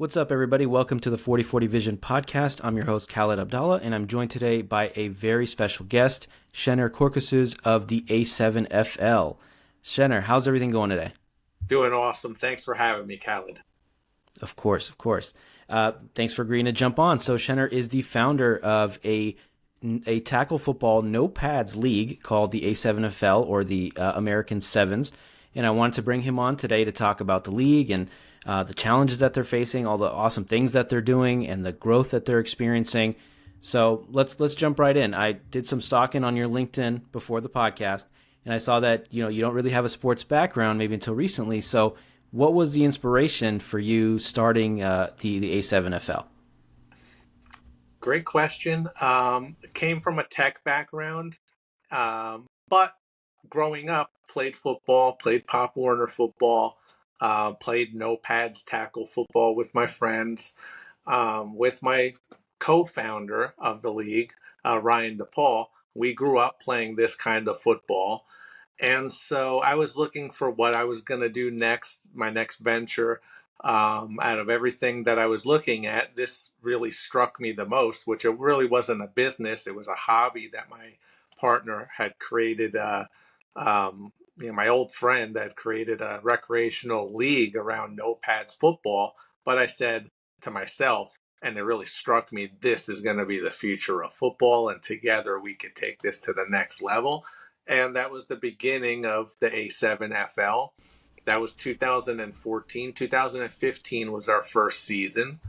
What's up, everybody? Welcome to the 4040 Vision podcast. I'm your host, Khaled Abdallah, and I'm joined today by a very special guest, Sener Korkusuz of the A7FL. Sener, how's everything going today? Doing awesome. Thanks for having me, Khaled. Of course, of course. Thanks for agreeing to jump on. So Sener is the founder of a tackle football no pads league called the A7FL, or the American Sevens. And I wanted to bring him on today to talk about the league and the challenges that they're facing, all the awesome things that they're doing, and the growth that they're experiencing. So let's jump right in. I did some stalking on your LinkedIn before the podcast, and I saw that you don't really have a sports background, maybe until recently. So what was the inspiration for you starting the A7FL? Great question. Came from a tech background, but growing up, played football, played Pop Warner football, played no pads tackle football with my friends, with my co-founder of the league, Ryan DePaul. We grew up playing this kind of football. And so I was looking for what I was going to do next, my next venture. Out of everything that I was looking at, this really struck me the most, which it really wasn't a business. It was a hobby that my partner had created. My old friend had created a recreational league around no pads football. But I said to myself, and it really struck me, this is going to be the future of football, and together we could take this to the next level. And that was the beginning of the A7FL. That was 2014. 2015 was our first season.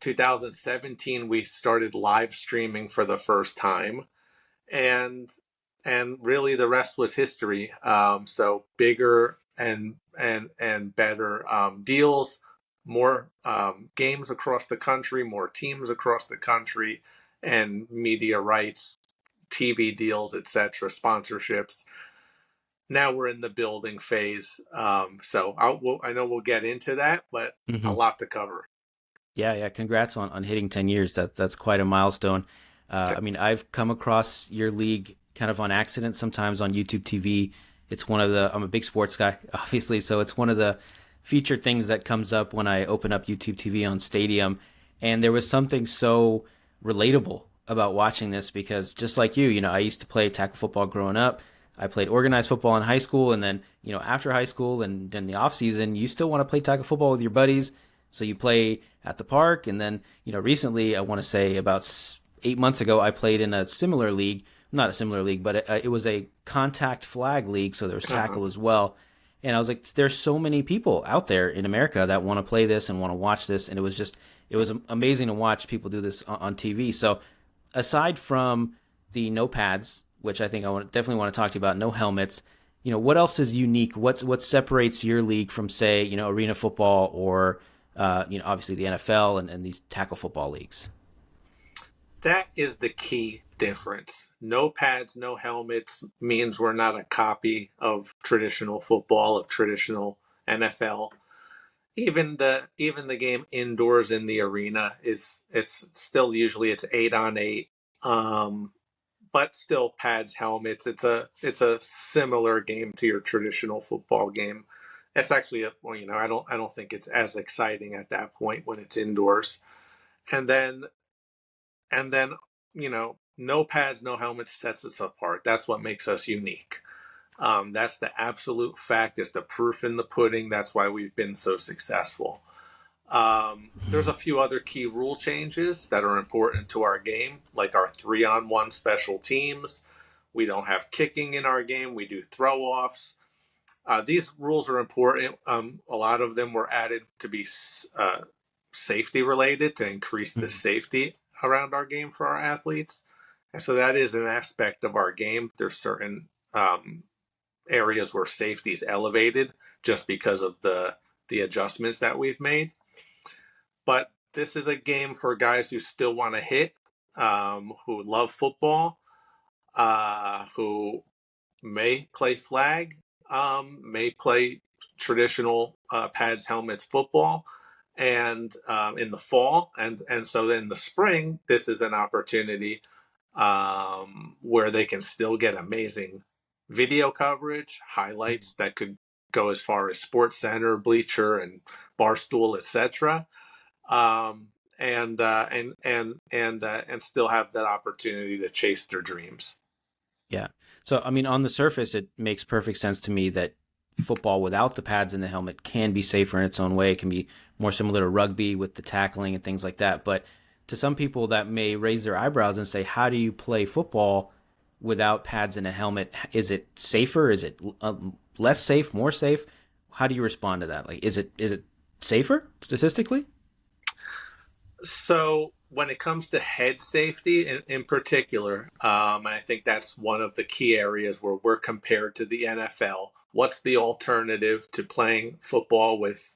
2017 we started live streaming for the first time, and really the rest was history. So bigger and better deals, more games across the country, more teams across the country, and media rights, TV deals, etc., sponsorships. Now we're in the building phase. I know we'll get into that, but a Mm-hmm. lot to cover. Yeah. Congrats on hitting 10 years. That's quite a milestone. I mean, I've come across your league kind of on accident, sometimes on YouTube TV. I'm a big sports guy, obviously, so it's one of the featured things that comes up when I open up YouTube TV on Stadium. And there was something so relatable about watching this because just like I used to play tackle football growing up. I played organized football in high school, and then, after high school and in the off season, you still want to play tackle football with your buddies. So you play at the park, and then, recently, I want to say about 8 months ago, I played in a similar league, not a similar league, but it was a contact flag league. So there was Uh-huh. tackle as well. And I was like, there's so many people out there in America that want to play this and want to watch this. And it was amazing to watch people do this on TV. So aside from the no pads, which I think definitely want to talk to you about, no helmets, what else is unique? What separates your league from, say, arena football or, obviously the NFL and these tackle football leagues? That is the key difference. No pads, no helmets means we're not a copy of traditional football, of traditional NFL. Even the game indoors in the arena is it's still usually it's 8-on-8. But still pads, helmets. It's a similar game to your traditional football game. It's actually I don't think it's as exciting at that point when it's indoors. And then and then no pads, no helmets sets us apart. That's what makes us unique. That's the absolute fact. It's the proof in the pudding. That's why we've been so successful. There's a few other key rule changes that are important to our game, like our 3-on-1 special teams. We don't have kicking in our game. We do throw offs. These rules are important. A lot of them were added to be safety related, to increase the Mhm. safety around our game for our athletes. And so that is an aspect of our game. There's certain areas where safety is elevated just because of the adjustments that we've made. But this is a game for guys who still want to hit, who love football, who may play flag, may play traditional pads, helmets, football, and in the fall, and so in the spring, this is an opportunity where they can still get amazing video coverage, highlights that could go as far as Sports Center, Bleacher, and Barstool, etc. and still have that opportunity to chase their dreams. Yeah. So, I mean, on the surface, it makes perfect sense to me that football without the pads and the helmet can be safer in its own way. It can be more similar to rugby with the tackling and things like that. But to some people, that may raise their eyebrows and say, how do you play football without pads and a helmet? Is it safer? Is it less safe? More safe? How do you respond to that? Like, is it safer statistically? So when it comes to head safety in particular, I think that's one of the key areas where we're compared to the NFL. What's the alternative to playing football with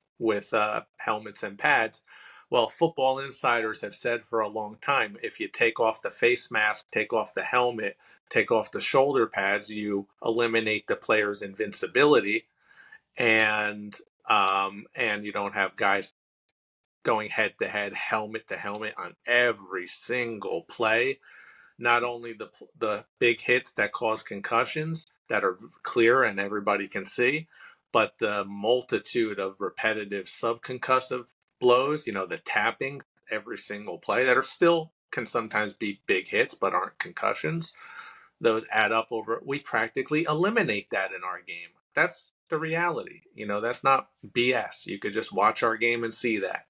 helmets and pads? Well, football insiders have said for a long time, if you take off the face mask, take off the helmet, take off the shoulder pads, you eliminate the player's invincibility, and and you don't have guys going head to head, helmet to helmet on every single play. Not only the big hits that cause concussions that are clear and everybody can see, but the multitude of repetitive subconcussive blows, the tapping every single play that are still can sometimes be big hits but aren't concussions. Those add up over. We practically eliminate that in our game. That's the reality. That's not BS. You could just watch our game and see that.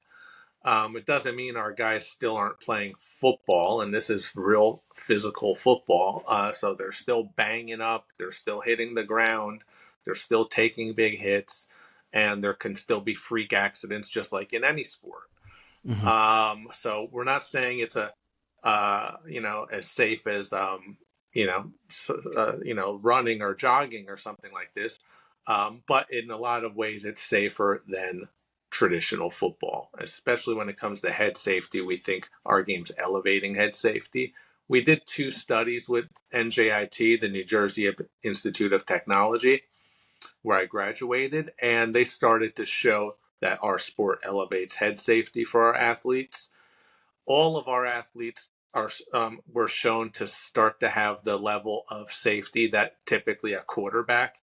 It doesn't mean our guys still aren't playing football, and this is real physical football. So they're still banging up, they're still hitting the ground, they're still taking big hits, and there can still be freak accidents just like in any sport. Mm-hmm. So we're not saying it's as safe as running or jogging or something like this. But in a lot of ways, it's safer than traditional football, especially when it comes to head safety. We think our game's elevating head safety. We did 2 studies with NJIT, the New Jersey Institute of Technology, where I graduated, and they started to show that our sport elevates head safety for our athletes. All of our athletes were shown to start to have the level of safety that typically a quarterback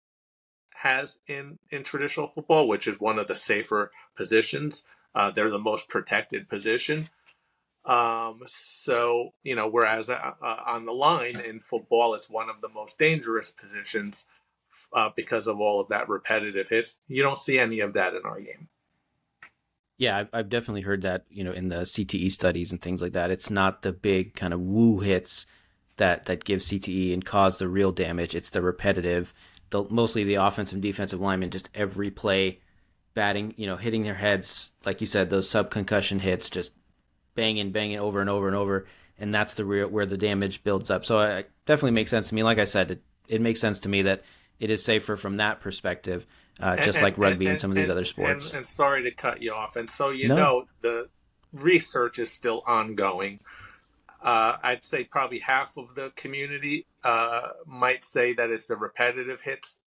has in traditional football, which is one of the safer positions. They're the most protected position. Whereas on the line in football, it's one of the most dangerous positions because of all of that repetitive hits. You don't see any of that in our game. Yeah, I've definitely heard that, in the CTE studies and things like that. It's not the big kind of woo hits that give CTE and cause the real damage. It's the repetitive, mostly the offensive and defensive linemen, just every play batting, hitting their heads, like you said, those subconcussion hits, just banging over and over and over, and that's the real where the damage builds up. So it definitely makes sense to me. Like I said, it makes sense to me that it is safer from that perspective, and just and like and rugby and and some of these and, other and, sports. and sorry to cut you off. And so No. the research is still ongoing. I'd say probably half of the community might say that it's the repetitive hits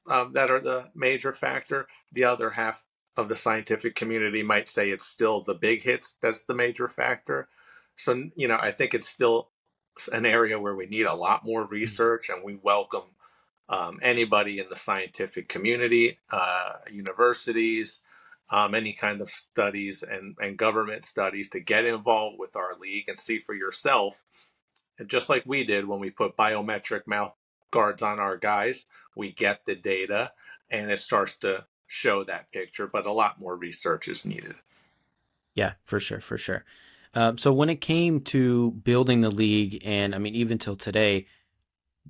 that are the major factor. The other half of the scientific community might say it's still the big hits that's the major factor. So, I think it's still an area where we need a lot more research, and we welcome anybody in the scientific community, universities, any kind of studies and government studies to get involved with our league and see for yourself. And just like we did when we put biometric mouth guards on our guys, we get the data and it starts to show that picture, but a lot more research is needed. Yeah, for sure, for sure. So when it came to building the league, and I mean, even till today,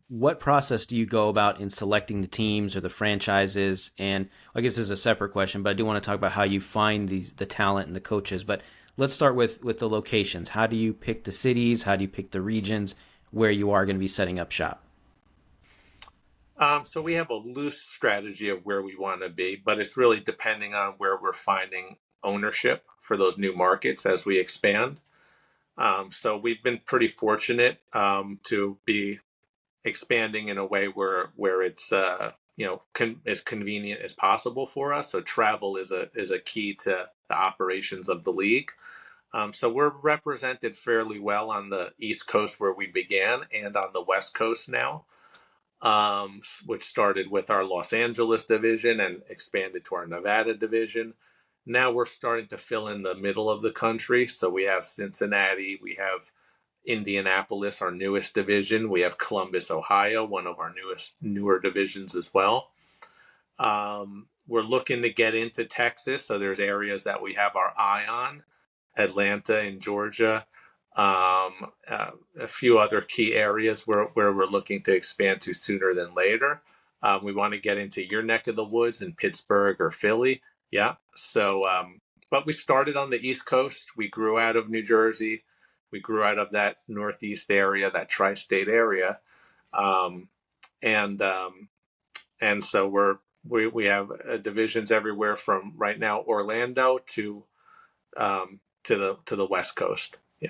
what process do you go about in selecting the teams or the franchises? And I guess this is a separate question, but I do want to talk about how you find the talent and the coaches. But let's start with the locations. How do you pick the cities? How do you pick the regions where you are going to be setting up shop? So we have a loose strategy of where we want to be, but it's really depending on where we're finding ownership for those new markets as we expand. So we've been pretty fortunate to be expanding in a way where it's as convenient as possible for us. So travel is a key to the operations of the league. So we're represented fairly well on the East Coast where we began and on the West Coast now, which started with our Los Angeles division and expanded to our Nevada division. Now we're starting to fill in the middle of the country. So we have Cincinnati, we have Indianapolis, our newest division. We have Columbus, Ohio, one of our newer divisions as well. We're looking to get into Texas, so there's areas that we have our eye on, Atlanta and Georgia, a few other key areas where we're looking to expand to sooner than later. We want to get into your neck of the woods in Pittsburgh or Philly. Yeah. So, but we started on the East Coast. We grew out of New Jersey. We grew out of that Northeast area, that tri-state area. Um, and and so we have divisions everywhere from right now Orlando to the West Coast. Yeah.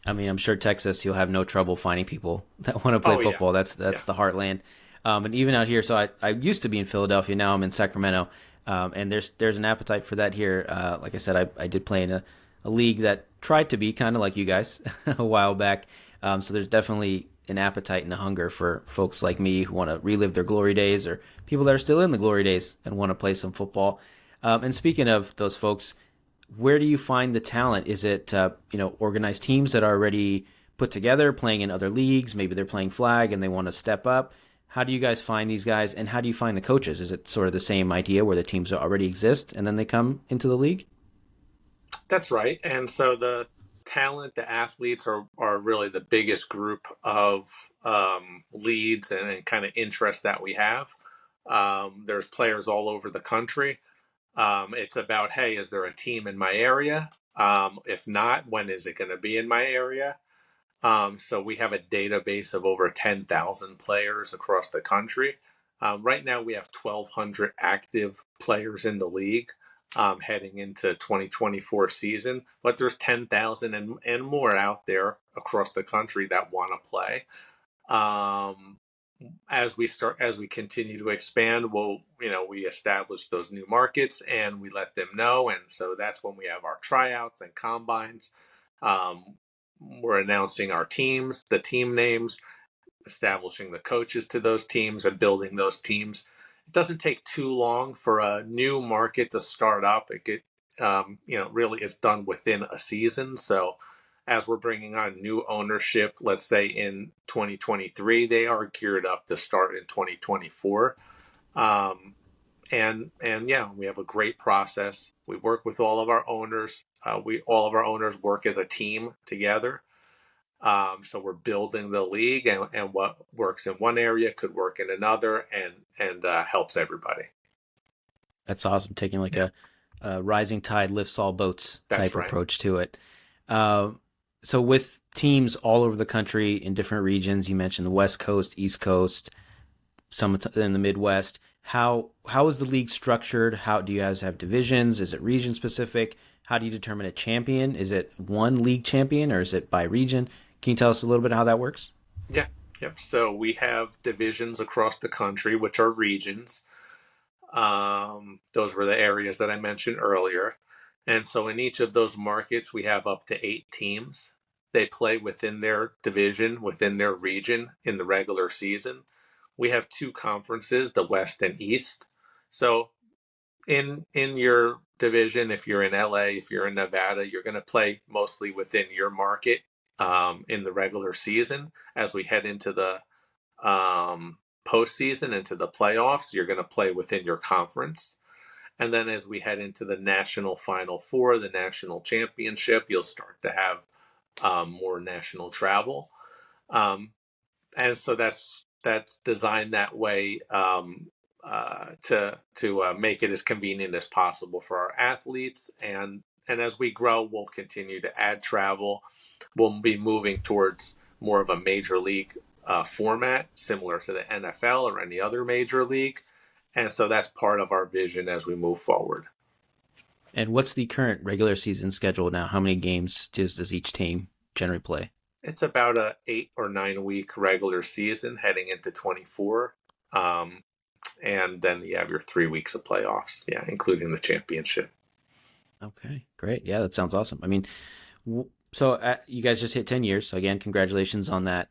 I mean, I'm sure Texas, you'll have no trouble finding people that want to play Oh yeah. football. That's Yeah. the heartland. And even out here, so I used to be in Philadelphia. Now I'm in Sacramento, and there's an appetite for that here. Like I said, I did play in a league that tried to be kind of like you guys a while back. So there's definitely an appetite and a hunger for folks like me who want to relive their glory days, or people that are still in the glory days and want to play some football. And speaking of those folks, where do you find the talent? Is it organized teams that are already put together, playing in other leagues? Maybe they're playing flag and they want to step up. How do you guys find these guys, and how do you find the coaches? Is it sort of the same idea where the teams already exist and then they come into the league? That's right. And so the talent, the athletes are really the biggest group of leads and kind of interest that we have. There's players all over the country. It's about, hey, is there a team in my area? If not, when is it going to be in my area? So we have a database of over 10,000 players across the country. Right now, we have 1,200 active players in the league heading into 2024 season, but there's 10,000 and more out there across the country that want to play. Um, as we continue to expand, we establish those new markets and we let them know. And so that's when we have our tryouts and combines. Um, we're announcing our teams, the team names, establishing the coaches to those teams and building those teams. It doesn't take too long for a new market to start up. Really it's done within a season. So as we're bringing on new ownership, let's say in 2023, they are geared up to start in 2024. Um, and yeah, we have a great process. We work with all of our owners. All of our owners work as a team together. So we're building the league, and what works in one area could work in another, and helps everybody. That's awesome. Taking like Yeah, a rising tide lifts all boats that's type right. approach to it. So with teams all over the country in different regions, you mentioned the West Coast, East Coast, some in the Midwest. How is the league structured? How do you guys have divisions? Is it region specific? How do you determine a champion? Is it one league champion or is it by region? Can you tell us a little bit how that works? Yeah, yep. So we have divisions across the country, which are regions. Those were the areas that I mentioned earlier. And so in each of those markets, we have up to 8 teams. They play within their division, within their region in the regular season. We have 2 conferences, the West and East. So in your division, if you're in LA, if you're in Nevada, you're going to play mostly within your market in the regular season. As we head into the postseason, into the playoffs, you're going to play within your conference. And then as we head into the national Final Four, the national championship, you'll start to have more national travel. Um, and so that's designed that way to make it as convenient as possible for our athletes. And as we grow, we'll continue to add travel. We'll be moving towards more of a major league format, similar to the NFL or any other major league. And so that's part of our vision as we move forward. And what's the current regular season schedule now? How many games does each team generally play? It's about a 8 or 9 week regular season heading into 24. Um, and then you have your 3 weeks of playoffs, yeah, including the championship. Okay, great. Yeah, that sounds awesome. I mean, so you guys just hit 10 years. So again, congratulations on that.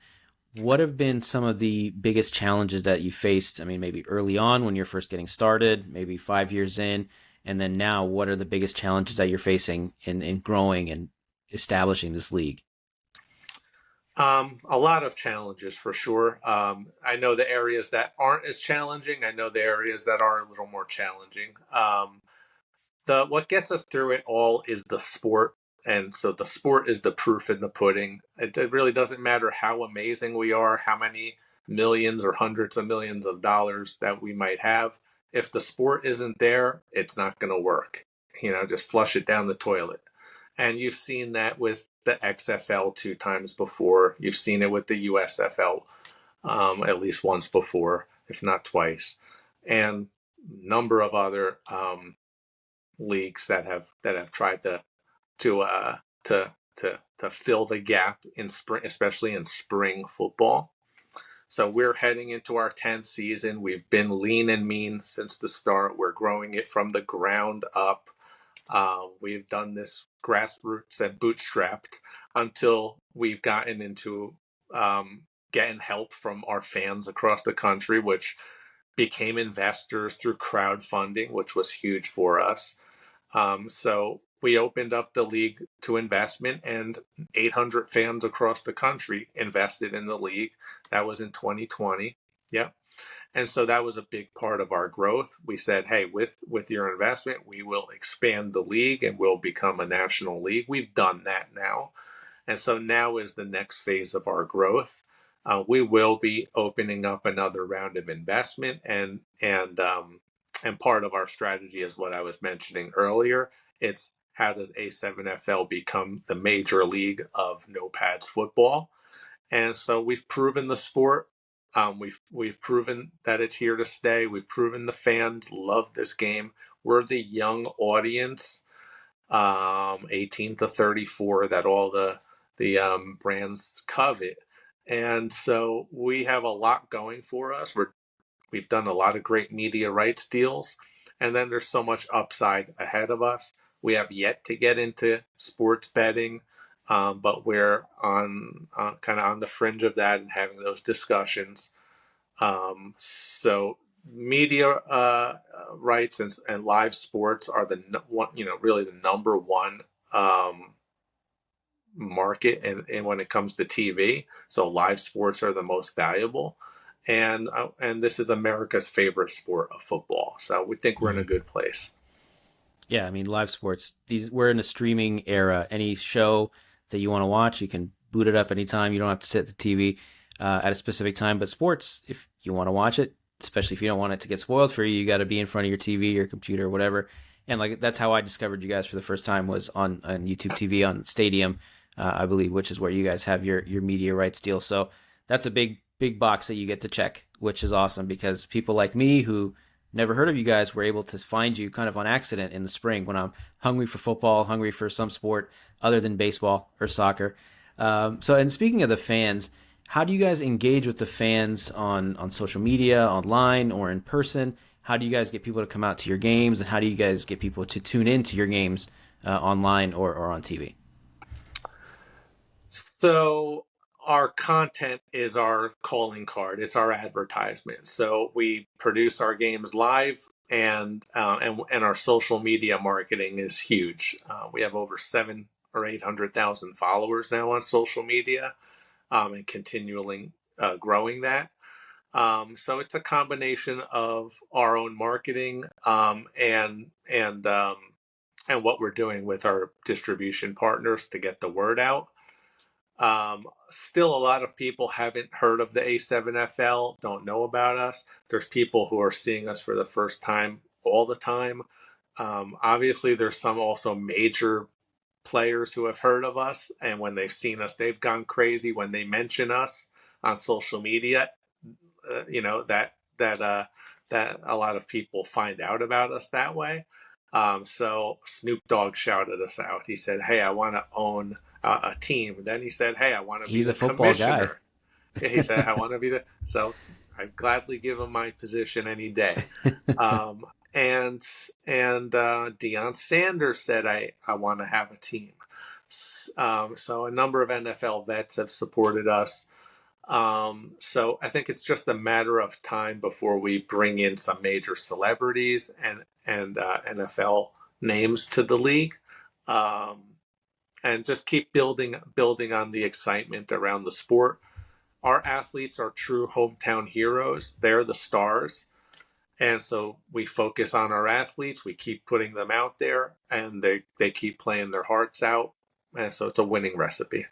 What have been some of the biggest challenges that you faced? I mean, maybe early on when you're first getting started, maybe 5 years in, And then now, what are the biggest challenges that you're facing in growing and establishing this league? A lot of challenges for sure. I know the areas that aren't as challenging. I know the areas that are a little more challenging. The what gets us through it all is the sport, and so the sport is the proof in the pudding. It really doesn't matter how amazing we are, how many millions or hundreds of millions of dollars that we might have. If the sport isn't there, it's not going to work. Just flush it down the toilet. And you've seen that with the XFL two times before. You've seen it with the USFL at least once before, if not twice, and number of other leagues that have tried to uh, to fill the gap in spring, especially in spring football. So we're heading into our 10th season. We've been lean and mean since the start. We're growing it from the ground up. We've done this grassroots and bootstrapped until we've gotten into getting help from our fans across the country, which became investors through crowdfunding, which was huge for us. So we opened up the league to investment, and 800 fans across the country invested in the league. That was in 2020. Yep. And so that was a big part of our growth. We said, hey, with your investment, we will expand the league and we'll become a national league. We've done that now. And so now is the next phase of our growth. We will be opening up another round of investment, and part of our strategy is what I was mentioning earlier. It's how does A7FL become the major league of no pads football? And so we've proven the sport. We've proven that it's here to stay. We've proven the fans love this game. We're the young audience, 18 to 34, that all the brands covet. And so we have a lot going for us. We've done a lot of great media rights deals, and then there's so much upside ahead of us. We have yet to get into sports betting, but we're on kind of on the fringe of that and having those discussions. So media rights and live sports are one, really the number one market, and when it comes to TV. So live sports are the most valuable, and this is America's favorite sport of football. So we think we're in a Mhm. good place. Yeah, I mean, live sports. These We're in a streaming era. Any show that you want to watch, you can boot it up anytime. You don't have to sit at the TV at a specific time. But sports, if you want to watch it, especially if you don't want it to get spoiled for you, you got to be in front of your TV, your computer, whatever. And like that's how I discovered you guys for the first time was on YouTube TV on Stadium, I believe, which is where you guys have your media rights deal. So that's a big box that you get to check, which is awesome because people like me who never heard of you guys were able to find you kind of on accident in the spring when I'm hungry for football, hungry for some sport other than baseball or soccer. And speaking of the fans, how do you guys engage with the fans on social media, online, or in person? How do you guys get people to come out to your games, and how do you guys get people to tune in to your games online or on TV? So our content is our calling card. It's our advertisement. So we produce our games live, and our social media marketing is huge. We have over 700,000 or 800,000 followers now on social media, and continually growing that. So it's a combination of our own marketing, and what we're doing with our distribution partners to get the word out. Still, a lot of people haven't heard of the A7FL, don't know about us. There's people who are seeing us for the first time all the time. Obviously, there's some also major players who have heard of us, and when they've seen us, they've gone crazy when they mention us on social media. You know that a lot of people find out about us that way. So Snoop Dogg shouted us out. He said, "Hey, I want to own a team." Then he said, "Hey, I want to be He's the a football guy. commissioner." He said, "I want to be the." So I gladly give him my position any day. Um, and Deion Sanders said, "I want to have a team." So a number of NFL vets have supported us. So I think it's just a matter of time before we bring in some major celebrities, and NFL names to the league, and just keep building on the excitement around the sport. Our athletes are true hometown heroes. They're the stars. And so we focus on our athletes. We keep putting them out there, and they keep playing their hearts out. And so it's a winning recipe.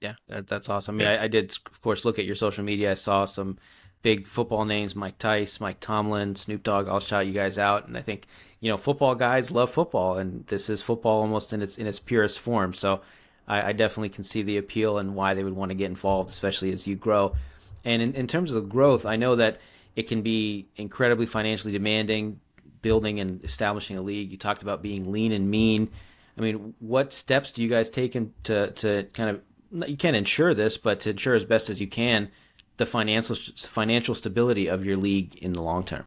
Yeah, that's awesome. I mean, I did, of course, look at your social media. I saw some big football names: Mike Tice, Mike Tomlin, Snoop Dogg. I'll shout you guys out. And I think football guys love football, and this is football almost in its purest form. So I definitely can see the appeal and why they would want to get involved, especially as you grow. And in terms of the growth, I know that it can be incredibly financially demanding, building and establishing a league. You talked about being lean and mean. I mean, what steps do you guys take to kind of, you can't ensure this, but to ensure as best as you can the financial stability of your league in the long term?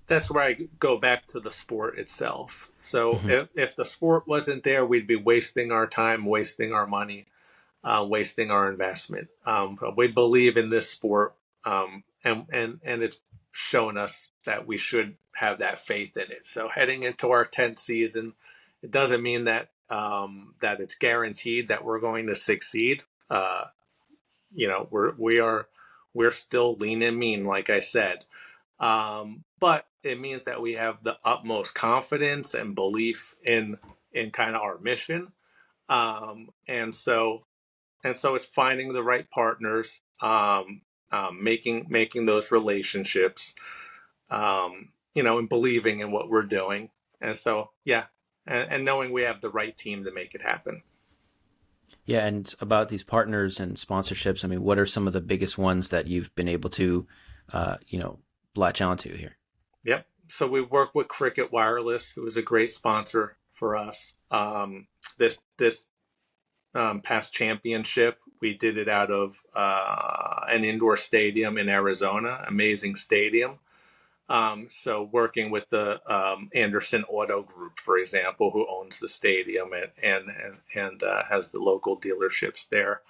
That's where I go back to the sport itself. So Mm-hmm. if the sport wasn't there, we'd be wasting our time, wasting our money, wasting our investment. But we believe in this sport, and it's shown us that we should have that faith in it. So heading into our 10th season, it doesn't mean that that it's guaranteed that we're going to succeed. We're still lean and mean, like I said. But it means that we have the utmost confidence and belief in kind of our mission. And so it's finding the right partners, making those relationships, and believing in what we're doing. And so, yeah, and knowing we have the right team to make it happen. Yeah, and about these partners and sponsorships, I mean, what are some of the biggest ones that you've been able to, uh, you know, latch onto here? Yep. So we work with Cricket Wireless, who is a great sponsor for us. This past championship, we did it out of an indoor stadium in Arizona, amazing stadium. So working with the Anderson Auto Group, for example, who owns the stadium and has the local dealerships there.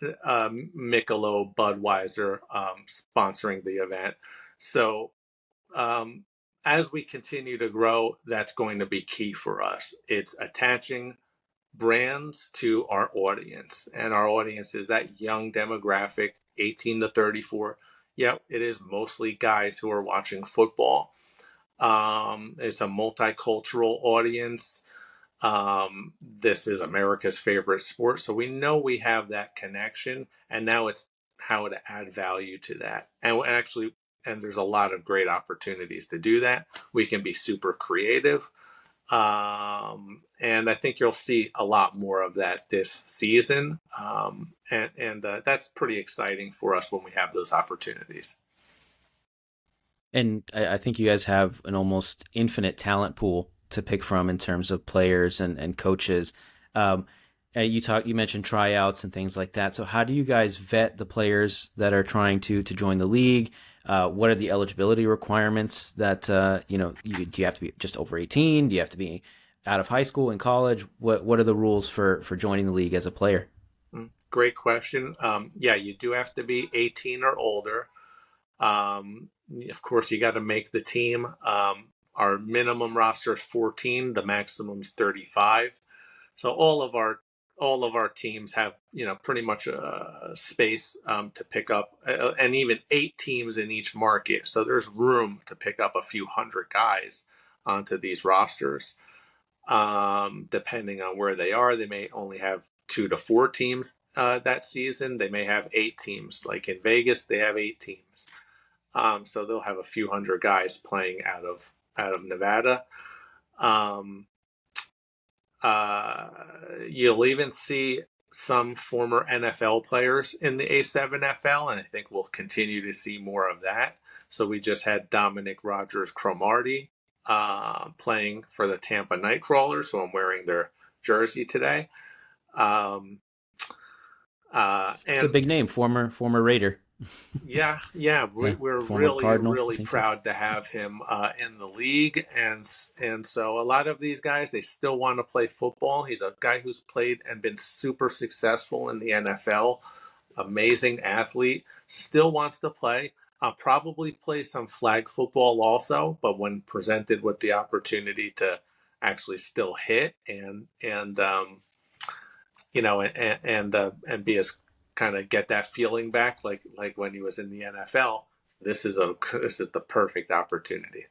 Michelob, Budweiser sponsoring the event. So um, as we continue to grow, that's going to be key for us. It's attaching brands to our audience, and our audience is that young demographic, 18 to 34. Yep, it is mostly guys who are watching football. It's a multicultural audience. This is America's favorite sport, so we know we have that connection, and now it's how to add value to that. And there's a lot of great opportunities to do that. We can be super creative. And I think you'll see a lot more of that this season. And that's pretty exciting for us when we have those opportunities. And I think you guys have an almost infinite talent pool to pick from in terms of players and coaches. Um, you mentioned tryouts and things like that. So how do you guys vet the players that are trying to join the league? What are the eligibility requirements that do you have to be just over 18? Do you have to be out of high school and college? What are the rules for joining the league as a player? Great question. Yeah, you do have to be 18 or older. Of course, you got to make the team. Our minimum roster is 14. The maximum is 35. So all of our teams have pretty much a space to pick up, and even 8 teams in each market. So there's room to pick up a few hundred guys onto these rosters. Depending on where they are, they may only have 2 to 4 teams that season. They may have 8 teams. Like in Vegas, they have 8 teams. So they'll have a few hundred guys playing out of Nevada. Um, you'll even see some former NFL players in the A7FL, and I think we'll continue to see more of that. So we just had Dominic Rogers Cromartie playing for the Tampa Nightcrawlers, so I'm wearing their jersey today. Um, It's a and big name, former Raider. yeah, Yeah, we're former really, Cardinal, I really think too. proud to have him in the league, and so a lot of these guys they still want to play football. He's a guy who's played and been super successful in the NFL, amazing athlete, still wants to play. I'll probably play some flag football also, but when presented with the opportunity to actually still hit and be as kind of get that feeling back like when he was in the NFL, this is the perfect opportunity.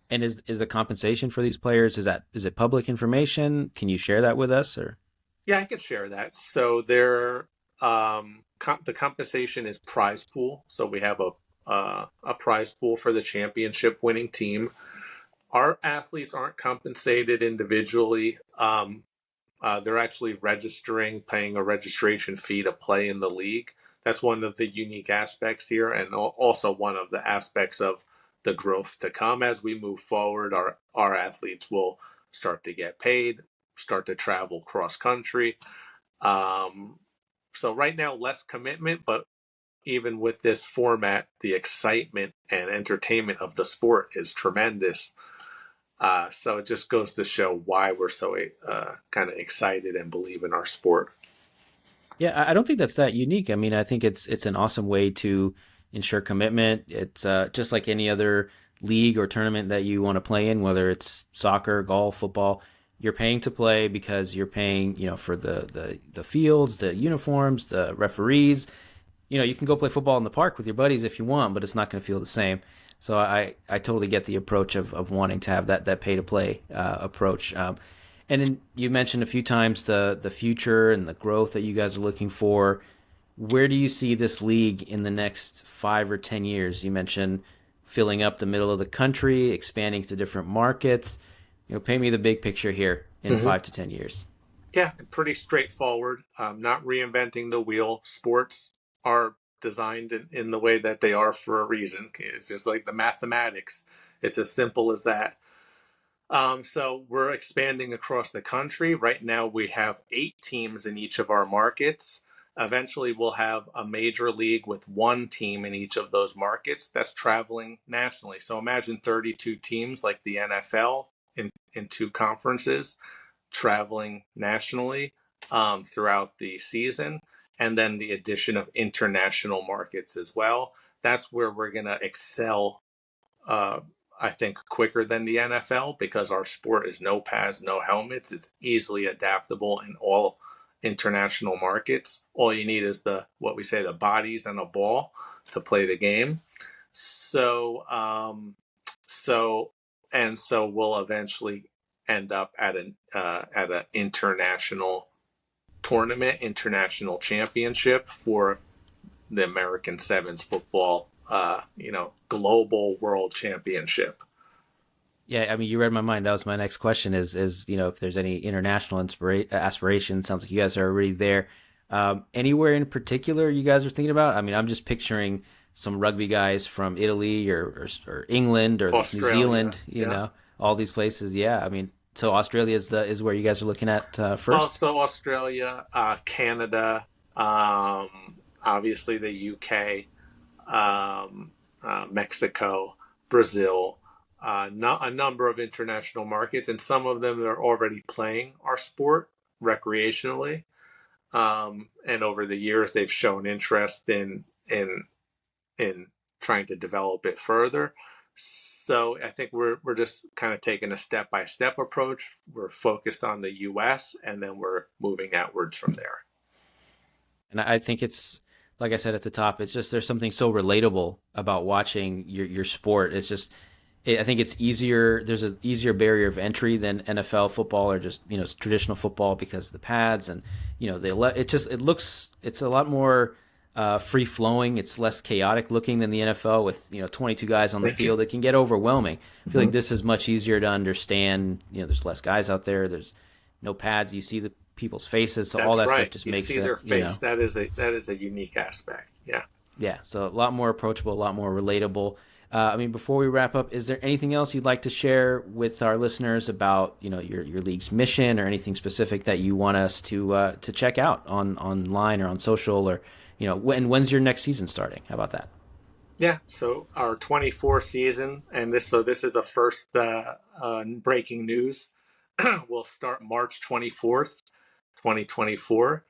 And is the compensation for these players, is it public information? Can you share that with us? Or Yeah, I could share that. So the compensation is prize pool. So we have a prize pool for the championship winning team. Our athletes aren't compensated individually. They're actually registering, paying a registration fee to play in the league. That's one of the unique aspects here, and also one of the aspects of the growth to come as we move forward. Our athletes will start to get paid, start to travel cross country. So right now, less commitment, but even with this format, the excitement and entertainment of the sport is tremendous. So it just goes to show why we're so kind of excited and believe in our sport. yeah, I don't think that's that unique. I mean, I think it's an awesome way to ensure commitment. It's just like any other league or tournament that you want to play in, whether it's soccer, golf, football. You're paying to play because you're paying, for the fields, the uniforms, the referees. You can go play football in the park with your buddies if you want, but it's not going to feel the same. So I totally get the approach of wanting to have that pay to play approach. And then you mentioned a few times the future and the growth that you guys are looking for. Where do you see this league in the next 5 or 10 years? You mentioned filling up the middle of the country, expanding to different markets. Paint me the big picture here in Mm-hmm. 5 to 10 years. Yeah, pretty straightforward. Not reinventing the wheel. Sports are designed in the way that they are for a reason. It's just like the mathematics. It's as simple as that. So we're expanding across the country. Right now, we have 8 teams in each of our markets. Eventually, we'll have a major league with one team in each of those markets that's traveling nationally. So imagine 32 teams like the NFL in 2 conferences traveling nationally throughout the season, and then the addition of international markets as well. That's where we're going to excel, uh, I think, quicker than the NFL because our sport is no pads, no helmets. It's easily adaptable in all international markets. All you need is what we say, the bodies and a ball to play the game. So, so so we'll eventually end up at an international tournament, international championship for the American Sevens football, global world championship. Yeah, I mean, you read my mind. That was my next question. Is if there's any international aspiration? Sounds like you guys are already there. Anywhere in particular you guys are thinking about? I mean, I'm just picturing some rugby guys from Italy or England or New Australia, Zealand. yeah. All these places. Yeah, I mean, so Australia is where you guys are looking at first. Also Australia, Canada, obviously the UK, Mexico, Brazil, a number of international markets, and some of them are already playing our sport recreationally. And over the years, they've shown interest in trying to develop it further. So I think we're just kind of taking a step by step approach. We're focused on the U.S. and then we're moving outwards from there. And I think it's like I said at the top. It's just there's something so relatable about watching your sport. It's just I think it's easier. There's an easier barrier of entry than NFL football or just traditional football because of the pads and it's a lot more free flowing. It's less chaotic looking than the NFL with 22 guys on the Thank you. field. It can get overwhelming. I feel Mm-hmm. like this is much easier to understand. There's less guys out there. There's no pads. You see the people's faces, so all That's that stuff right. just You makes see it their face. That is a unique aspect. Yeah. yeah, so a lot more approachable, a lot more relatable. I mean, before we wrap up, is there anything else you'd like to share with our listeners about your league's mission or anything specific that you want us to check out online or on social or when's your next season starting? How about that? Yeah. So our 24 season, and this is a first breaking news. Will start March 24th, 2024.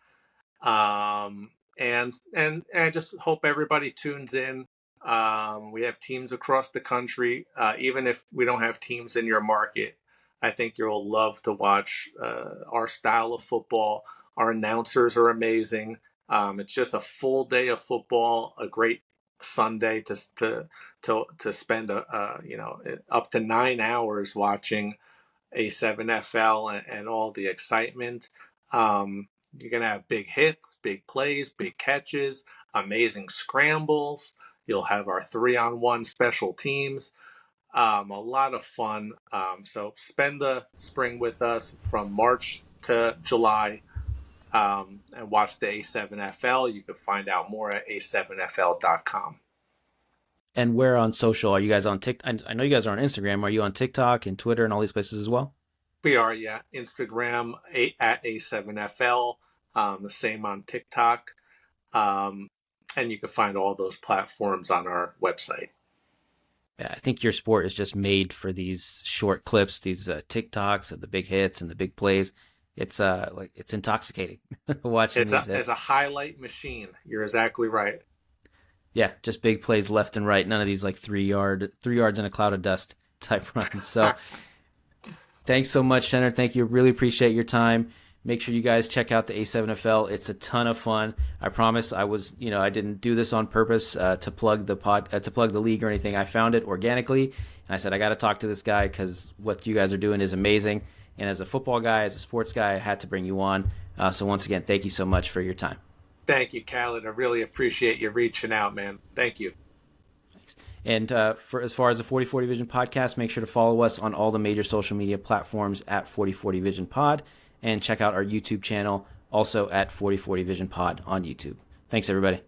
And I just hope everybody tunes in. We have teams across the country. Even if we don't have teams in your market, I think you'll love to watch our style of football. Our announcers are amazing. It's just a full day of football, a great Sunday to spend up to 9 hours watching A7FL and all the excitement. You're going to have big hits, big plays, big catches, amazing scrambles. You'll have our 3-on-1 special teams. A lot of fun. So spend the spring with us from March to July and watch the A7FL. You can find out more at a7fl.com. And where on social are you guys on TikTok? I know you guys are on Instagram. Are you on TikTok and Twitter and all these places as well? We are, yeah. Instagram at A7FL, the same on TikTok. Um, and you can find all those platforms on our website. Yeah, I think your sport is just made for these short clips, these TikToks and the big hits and the big plays. It's like it's intoxicating watching these It's hits. a highlight machine. You're exactly right. Yeah, just big plays left and right. None of these like 3 yards in a cloud of dust type runs. So thanks so much, Sener. Thank you. Really appreciate your time. Make sure you guys check out the A7FL. It's a ton of fun. I promise I didn't do this on purpose to plug the league or anything. I found it organically, and I said I got to talk to this guy because what you guys are doing is amazing. And as a football guy, as a sports guy, I had to bring you on. So once again, thank you so much for your time. Thank you, Khaled. I really appreciate you reaching out, man. Thank you. And for as far as the 4040 Vision podcast, make sure to follow us on all the major social media platforms at 4040 Vision Pod, and check out our YouTube channel also at 4040 Vision Pod on YouTube. Thanks, everybody.